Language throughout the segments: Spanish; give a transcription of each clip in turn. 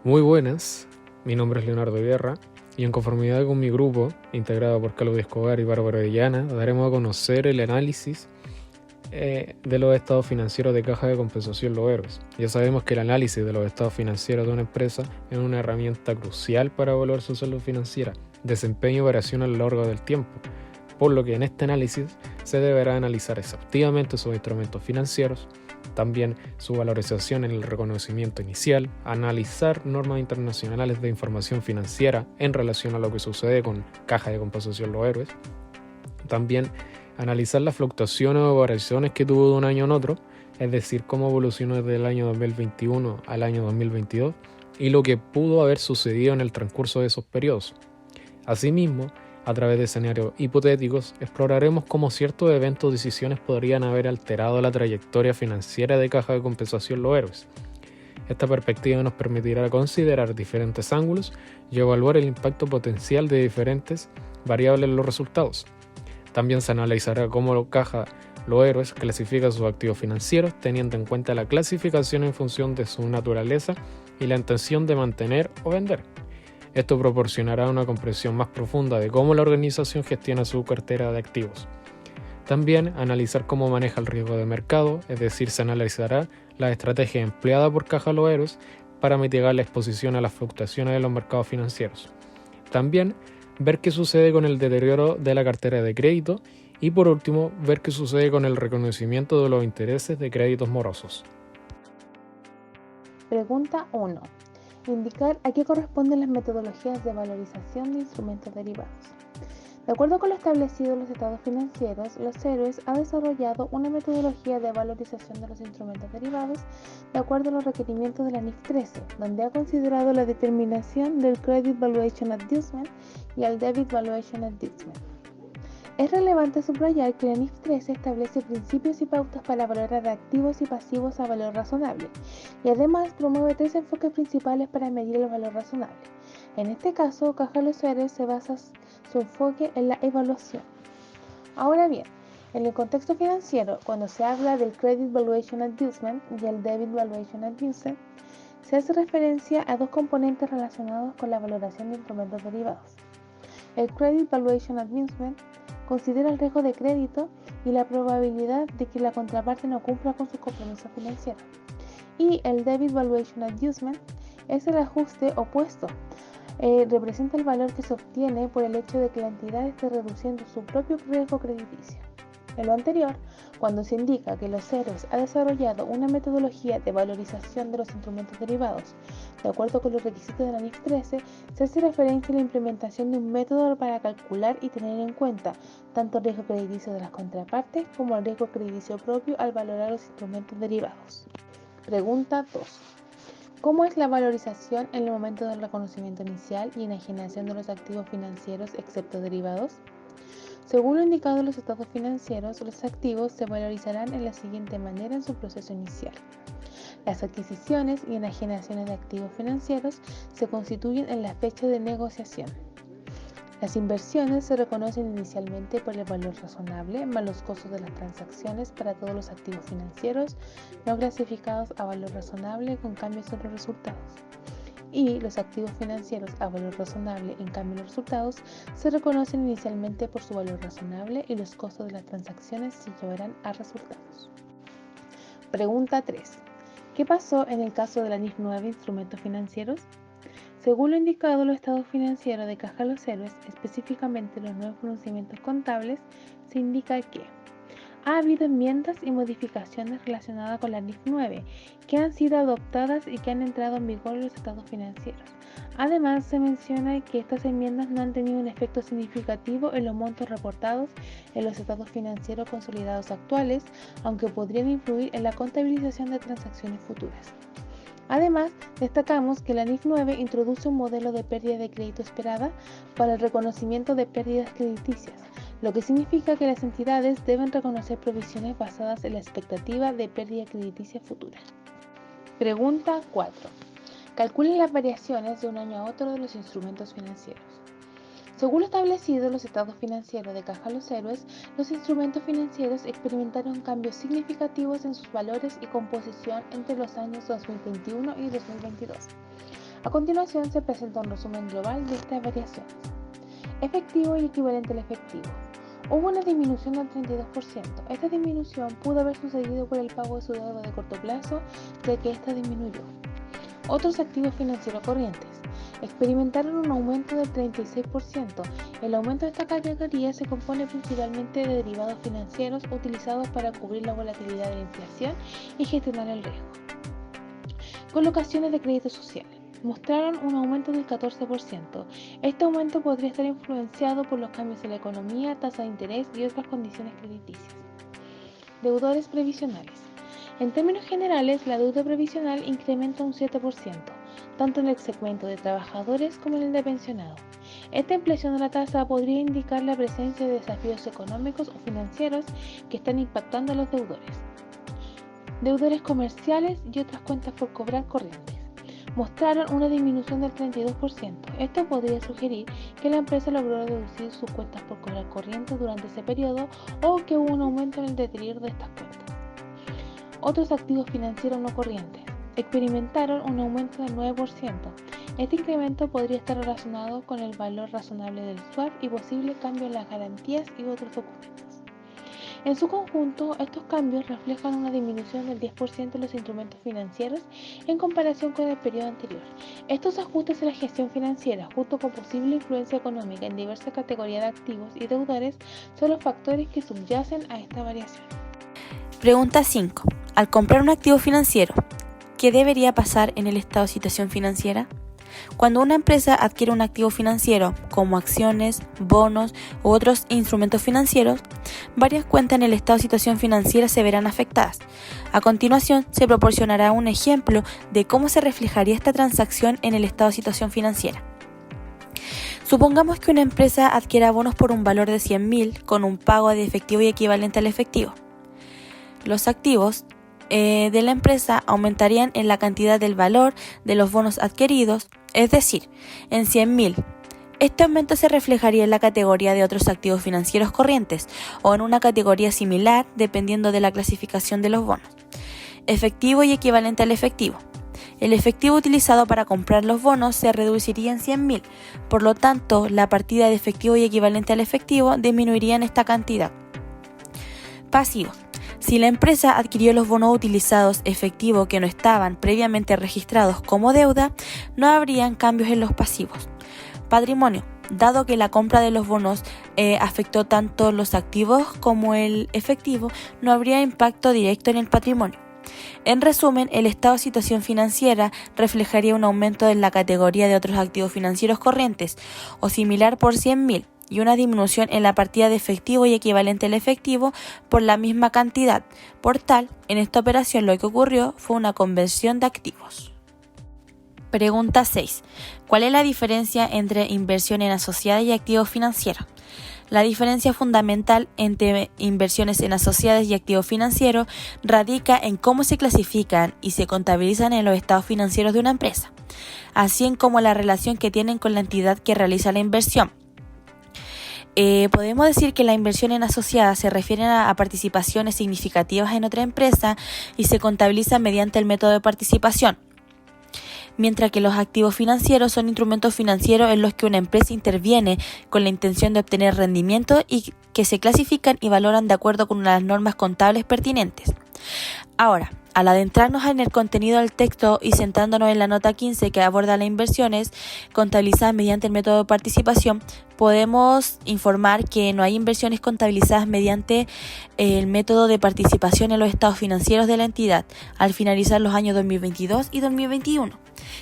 Muy buenas, mi nombre es Leonardo Guerra y en conformidad con mi grupo, integrado por Claudio Escobar y Bárbara Orellana, daremos a conocer el análisis de los estados financieros de Caja de Compensación Los Héroes. Ya sabemos que el análisis de los estados financieros de una empresa es una herramienta crucial para evaluar su salud financiera, desempeño y variación a lo largo del tiempo, por lo que en este análisis se deberá analizar exhaustivamente sus instrumentos financieros, también su valorización en el reconocimiento inicial, analizar normas internacionales de información financiera en relación a lo que sucede con Caja de Compensación Los Héroes, también analizar las fluctuaciones o variaciones que tuvo de un año en otro, es decir, cómo evolucionó desde el año 2021 al año 2022 y lo que pudo haber sucedido en el transcurso de esos periodos. Asimismo, a través de escenarios hipotéticos, exploraremos cómo ciertos eventos o decisiones podrían haber alterado la trayectoria financiera de Caja de Compensación Los Héroes. Esta perspectiva nos permitirá considerar diferentes ángulos y evaluar el impacto potencial de diferentes variables en los resultados. También se analizará cómo Caja Los Héroes clasifica sus activos financieros teniendo en cuenta la clasificación en función de su naturaleza y la intención de mantener o vender. Esto proporcionará una comprensión más profunda de cómo la organización gestiona su cartera de activos. También analizar cómo maneja el riesgo de mercado, es decir, se analizará la estrategia empleada por Caja Los Héroes para mitigar la exposición a las fluctuaciones de los mercados financieros. También ver qué sucede con el deterioro de la cartera de crédito y por último ver qué sucede con el reconocimiento de los intereses de créditos morosos. Pregunta 1. Indicar a qué corresponden las metodologías de valorización de instrumentos derivados. De acuerdo con lo establecido en los estados financieros, Los Héroes ha desarrollado una metodología de valorización de los instrumentos derivados de acuerdo a los requerimientos de la NIF 13, donde ha considerado la determinación del Credit Valuation Adjustment y el Debit Valuation Adjustment. Es relevante subrayar que la NIF 13 establece principios y pautas para valorar activos y pasivos a valor razonable y además promueve 3 enfoques principales para medir el valor razonable. En este caso, Caja Los Héroes se basa su enfoque en la evaluación. Ahora bien, en el contexto financiero, cuando se habla del Credit Valuation Adjustment y el Debit Valuation Adjustment, se hace referencia a dos componentes relacionados con la valoración de instrumentos derivados. El Credit Valuation Adjustment considera el riesgo de crédito y la probabilidad de que la contraparte no cumpla con sus compromisos financieros. Y el Debit Valuation Adjustment es el ajuste opuesto. Representa el valor que se obtiene por el hecho de que la entidad esté reduciendo su propio riesgo crediticio. En lo anterior, cuando se indica que Los Héroes ha desarrollado una metodología de valorización de los instrumentos derivados de acuerdo con los requisitos de la NIF 13, se hace referencia a la implementación de un método para calcular y tener en cuenta tanto el riesgo crediticio de las contrapartes como el riesgo crediticio propio al valorar los instrumentos derivados. Pregunta 2. ¿Cómo es la valorización en el momento del reconocimiento inicial y enajenación de los activos financieros excepto derivados? Según lo indicado en los estados financieros, los activos se valorizarán en la siguiente manera en su proceso inicial. Las adquisiciones y enajenaciones de activos financieros se constituyen en la fecha de negociación. Las inversiones se reconocen inicialmente por el valor razonable más los costos de las transacciones para todos los activos financieros no clasificados a valor razonable con cambios en los resultados. Y los activos financieros a valor razonable, en cambio los resultados, se reconocen inicialmente por su valor razonable y los costos de las transacciones se llevarán a resultados. Pregunta 3. ¿Qué pasó en el caso de la NIF 9 Instrumentos Financieros? Según lo indicado en los estados financieros de Caja Los Héroes, específicamente los nuevos conocimientos contables, se indica que ha habido enmiendas y modificaciones relacionadas con la NIF 9 que han sido adoptadas y que han entrado en vigor en los estados financieros. Además, se menciona que estas enmiendas no han tenido un efecto significativo en los montos reportados en los estados financieros consolidados actuales, aunque podrían influir en la contabilización de transacciones futuras. Además, destacamos que la NIF 9 introduce un modelo de pérdida de crédito esperada para el reconocimiento de pérdidas crediticias, lo que significa que las entidades deben reconocer provisiones basadas en la expectativa de pérdida crediticia futura. Pregunta 4. Calculen las variaciones de un año a otro de los instrumentos financieros. Según lo establecido en los estados financieros de Caja Los Héroes, los instrumentos financieros experimentaron cambios significativos en sus valores y composición entre los años 2021 y 2022. A continuación se presenta un resumen global de estas variaciones. Efectivo y equivalente al efectivo. Hubo una disminución del 32%. Esta disminución pudo haber sucedido por el pago de su deuda de corto plazo, ya que esta disminuyó. Otros activos financieros corrientes experimentaron un aumento del 36%. El aumento de esta categoría se compone principalmente de derivados financieros utilizados para cubrir la volatilidad de la inflación y gestionar el riesgo. Colocaciones de crédito social mostraron un aumento del 14%. Este aumento podría estar influenciado por los cambios en la economía, tasa de interés y otras condiciones crediticias. Deudores previsionales. En términos generales, la deuda previsional incrementa un 7%, tanto en el segmento de trabajadores como en el de pensionados. Esta inflación de la tasa podría indicar la presencia de desafíos económicos o financieros que están impactando a los deudores. Deudores comerciales y otras cuentas por cobrar corrientes mostraron una disminución del 32%. Esto podría sugerir que la empresa logró reducir sus cuentas por cobrar corrientes durante ese periodo o que hubo un aumento en el deterioro de estas cuentas. Otros activos financieros no corrientes experimentaron un aumento del 9%. Este incremento podría estar relacionado con el valor razonable del swap y posible cambio en las garantías y otros documentos. En su conjunto, estos cambios reflejan una disminución del 10% de los instrumentos financieros en comparación con el periodo anterior. Estos ajustes en la gestión financiera, junto con posible influencia económica en diversas categorías de activos y deudores, son los factores que subyacen a esta variación. Pregunta 5. Al comprar un activo financiero, ¿qué debería pasar en el estado de situación financiera? Cuando una empresa adquiere un activo financiero, como acciones, bonos u otros instrumentos financieros, varias cuentas en el estado de situación financiera se verán afectadas. A continuación, se proporcionará un ejemplo de cómo se reflejaría esta transacción en el estado de situación financiera. Supongamos que una empresa adquiera bonos por un valor de 100.000 con un pago de efectivo y equivalente al efectivo. Los activos de la empresa aumentarían en la cantidad del valor de los bonos adquiridos, es decir, en 100.000. Este aumento se reflejaría en la categoría de otros activos financieros corrientes o en una categoría similar dependiendo de la clasificación de los bonos. Efectivo y equivalente al efectivo. El efectivo utilizado para comprar los bonos se reduciría en 100.000, por lo tanto, la partida de efectivo y equivalente al efectivo disminuiría en esta cantidad. Pasivos. Si la empresa adquirió los bonos utilizados efectivo que no estaban previamente registrados como deuda, no habrían cambios en los pasivos. Patrimonio. Dado que la compra de los bonos afectó tanto los activos como el efectivo, no habría impacto directo en el patrimonio. En resumen, el estado de situación financiera reflejaría un aumento en la categoría de otros activos financieros corrientes o similar por 100.000. Y una disminución en la partida de efectivo y equivalente al efectivo por la misma cantidad. Por tal, en esta operación lo que ocurrió fue una conversión de activos. Pregunta 6. ¿Cuál es la diferencia entre inversión en asociadas y activos financieros? La diferencia fundamental entre inversiones en asociadas y activos financieros radica en cómo se clasifican y se contabilizan en los estados financieros de una empresa, así como la relación que tienen con la entidad que realiza la inversión. Podemos decir que la inversión en asociadas se refiere a participaciones significativas en otra empresa y se contabiliza mediante el método de participación, mientras que los activos financieros son instrumentos financieros en los que una empresa interviene con la intención de obtener rendimiento y que se clasifican y valoran de acuerdo con las normas contables pertinentes. Ahora, al adentrarnos en el contenido del texto y centrándonos en la nota 15 que aborda las inversiones contabilizadas mediante el método de participación, podemos informar que no hay inversiones contabilizadas mediante el método de participación en los estados financieros de la entidad al finalizar los años 2022 y 2021.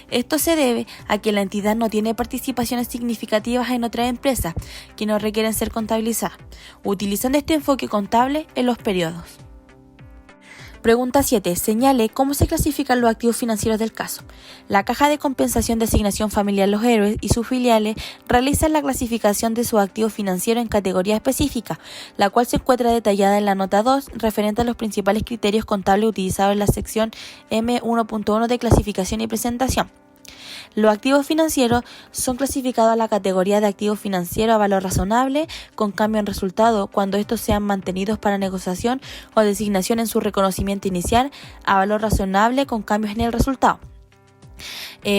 Esto se debe a que la entidad no tiene participaciones significativas en otras empresas que no requieren ser contabilizadas, utilizando este enfoque contable en los periodos. Pregunta 7. Señale cómo se clasifican los activos financieros del caso. La Caja de Compensación de Asignación Familiar Los Héroes y sus filiales realizan la clasificación de sus activos financieros en categoría específica, la cual se encuentra detallada en la nota 2, referente a los principales criterios contables utilizados en la sección M1.1 de clasificación y presentación. Los activos financieros son clasificados a la categoría de activos financieros a valor razonable con cambio en resultado cuando estos sean mantenidos para negociación o designación en su reconocimiento inicial a valor razonable con cambios en el resultado.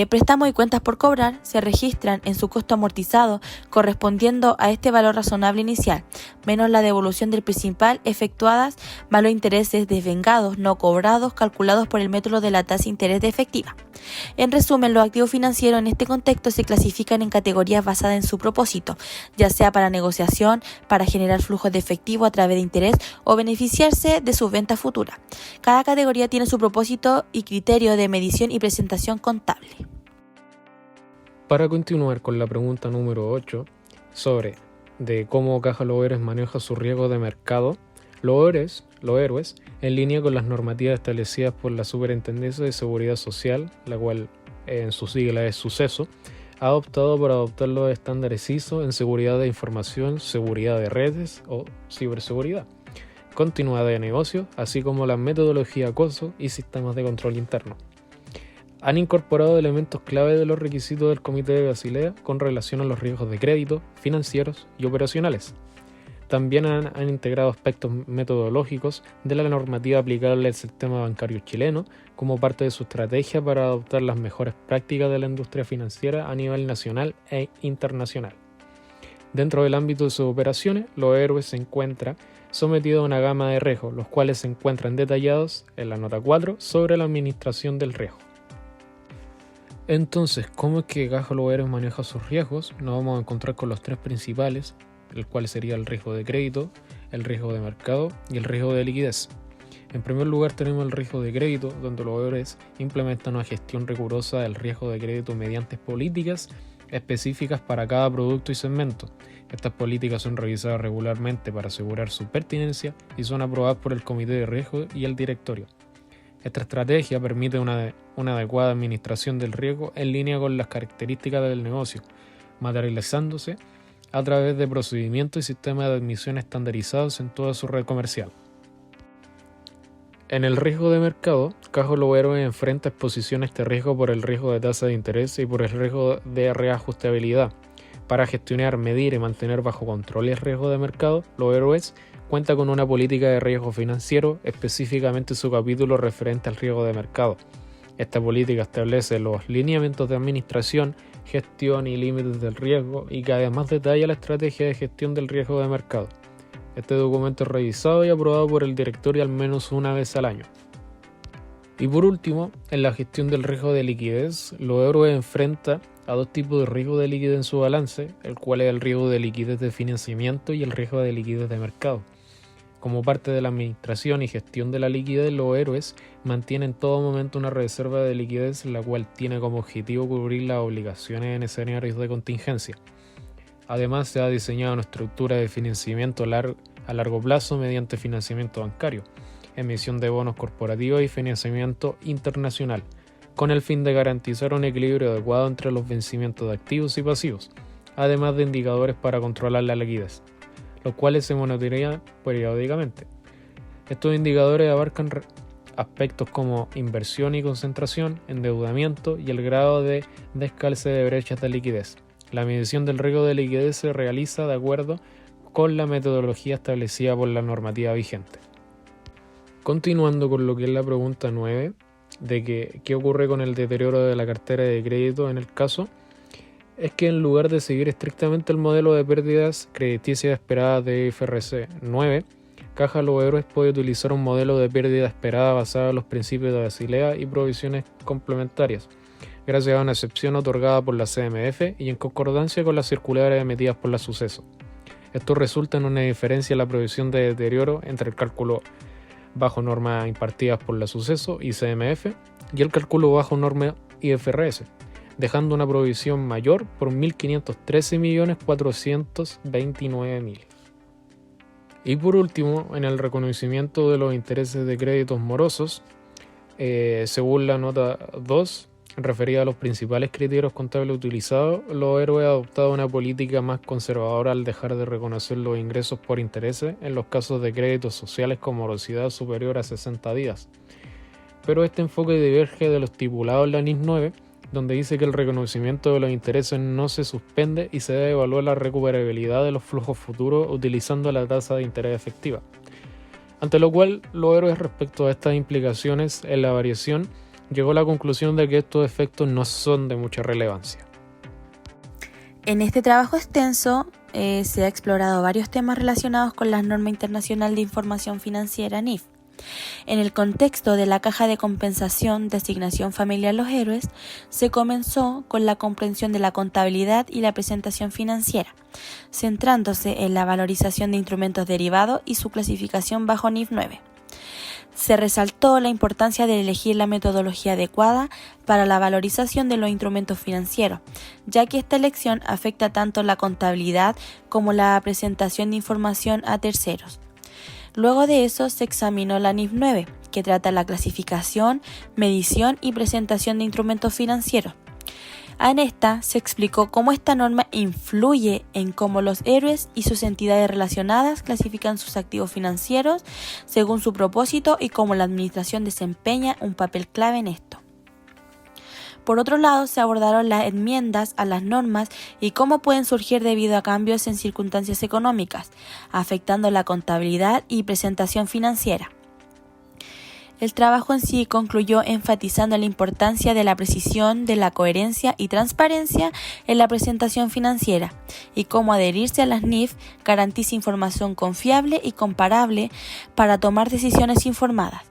Préstamos y cuentas por cobrar se registran en su costo amortizado correspondiendo a este valor razonable inicial, menos la devolución del principal efectuadas más los intereses desvengados no cobrados calculados por el método de la tasa de interés de efectiva. En resumen, los activos financieros en este contexto se clasifican en categorías basadas en su propósito, ya sea para negociación, para generar flujos de efectivo a través de interés o beneficiarse de sus ventas futuras. Cada categoría tiene su propósito y criterio de medición y presentación contable. Para continuar con la pregunta número 8 sobre de cómo Caja Los Héroes maneja su riesgo de mercado, Los Héroes, en línea con las normativas establecidas por la Superintendencia de Seguridad Social, la cual en su sigla es Suceso, ha optado por adoptar los estándares ISO en seguridad de información, seguridad de redes o ciberseguridad, continuidad de negocio, así como la metodología acoso y sistemas de control interno. Han incorporado elementos clave de los requisitos del Comité de Basilea con relación a los riesgos de crédito, financieros y operacionales. También han integrado aspectos metodológicos de la normativa aplicable al sistema bancario chileno como parte de su estrategia para adoptar las mejores prácticas de la industria financiera a nivel nacional e internacional. Dentro del ámbito de sus operaciones, Los Héroes se encuentra sometido a una gama de riesgos, los cuales se encuentran detallados en la nota 4 sobre la administración del riesgo. Entonces, ¿cómo es que Caja Los Héroes maneja sus riesgos? Nos vamos a encontrar con los tres principales, el cual sería el riesgo de crédito, el riesgo de mercado y el riesgo de liquidez. En primer lugar tenemos el riesgo de crédito, donde Los Héroes implementan una gestión rigurosa del riesgo de crédito mediante políticas específicas para cada producto y segmento. Estas políticas son revisadas regularmente para asegurar su pertinencia y son aprobadas por el Comité de Riesgo y el Directorio. Esta estrategia permite una adecuada administración del riesgo en línea con las características del negocio, materializándose a través de procedimientos y sistemas de admisión estandarizados en toda su red comercial. En el riesgo de mercado, Caja Los Héroes enfrenta exposiciones de riesgo por el riesgo de tasa de interés y por el riesgo de reajustabilidad. Para gestionar, medir y mantener bajo control el riesgo de mercado, Los Héroes cuenta con una política de riesgo financiero, específicamente su capítulo referente al riesgo de mercado. Esta política establece los lineamientos de administración, gestión y límites del riesgo y que además detalla la estrategia de gestión del riesgo de mercado. Este documento es revisado y aprobado por el directorio al menos una vez al año. Y por último, en la gestión del riesgo de liquidez, Los Héroes enfrenta a dos tipos de riesgo de liquidez en su balance, el cual es el riesgo de liquidez de financiamiento y el riesgo de liquidez de mercado. Como parte de la administración y gestión de la liquidez, Los Héroes mantienen en todo momento una reserva de liquidez, la cual tiene como objetivo cubrir las obligaciones en escenarios de contingencia. Además, se ha diseñado una estructura de financiamiento a largo plazo mediante financiamiento bancario, emisión de bonos corporativos y financiamiento internacional, con el fin de garantizar un equilibrio adecuado entre los vencimientos de activos y pasivos, además de indicadores para controlar la liquidez, los cuales se monitorean periódicamente. Estos indicadores abarcan aspectos como inversión y concentración, endeudamiento y el grado de descalce de brechas de liquidez. La medición del riesgo de liquidez se realiza de acuerdo con la metodología establecida por la normativa vigente. Continuando con lo que es la pregunta 9, de que qué ocurre con el deterioro de la cartera de crédito en el caso, es que en lugar de seguir estrictamente el modelo de pérdidas crediticias esperadas de IFRS 9, Caja Los Héroes puede utilizar un modelo de pérdida esperada basado en los principios de Basilea y provisiones complementarias, gracias a una excepción otorgada por la CMF y en concordancia con las circulares emitidas por la Suceso. Esto resulta en una diferencia en la provisión de deterioro entre el cálculo bajo normas impartidas por la Suceso y CMF y el cálculo bajo norma IFRS, dejando una provisión mayor por 1.513.429.000. Y por último, en el reconocimiento de los intereses de créditos morosos, según la nota 2, referida a los principales criterios contables utilizados, Los Héroes ha adoptado una política más conservadora al dejar de reconocer los ingresos por intereses en los casos de créditos sociales con morosidad superior a 60 días. Pero este enfoque diverge de lo estipulado en la NIS 9, donde dice que el reconocimiento de los intereses no se suspende y se debe evaluar la recuperabilidad de los flujos futuros utilizando la tasa de interés efectiva. Ante lo cual, Los Héroes respecto a estas implicaciones en la variación llegó a la conclusión de que estos efectos no son de mucha relevancia. En este trabajo extenso se ha explorado varios temas relacionados con la norma internacional de información financiera NIF. En el contexto de la caja de compensación de asignación familiar Los Héroes, se comenzó con la comprensión de la contabilidad y la presentación financiera, centrándose en la valorización de instrumentos derivados y su clasificación bajo NIF 9. Se resaltó la importancia de elegir la metodología adecuada para la valorización de los instrumentos financieros, ya que esta elección afecta tanto la contabilidad como la presentación de información a terceros. Luego de eso se examinó la NIF 9, que trata la clasificación, medición y presentación de instrumentos financieros. En esta se explicó cómo esta norma influye en cómo los héroes y sus entidades relacionadas clasifican sus activos financieros según su propósito y cómo la administración desempeña un papel clave en esto. Por otro lado, se abordaron las enmiendas a las normas y cómo pueden surgir debido a cambios en circunstancias económicas, afectando la contabilidad y presentación financiera. El trabajo en sí concluyó enfatizando la importancia de la precisión, de la coherencia y transparencia en la presentación financiera y cómo adherirse a las NIF garantiza información confiable y comparable para tomar decisiones informadas.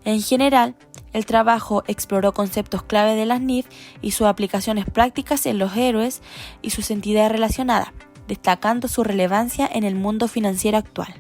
En general, el trabajo exploró conceptos clave de las NIF y sus aplicaciones prácticas en los héroes y sus entidades relacionadas, destacando su relevancia en el mundo financiero actual.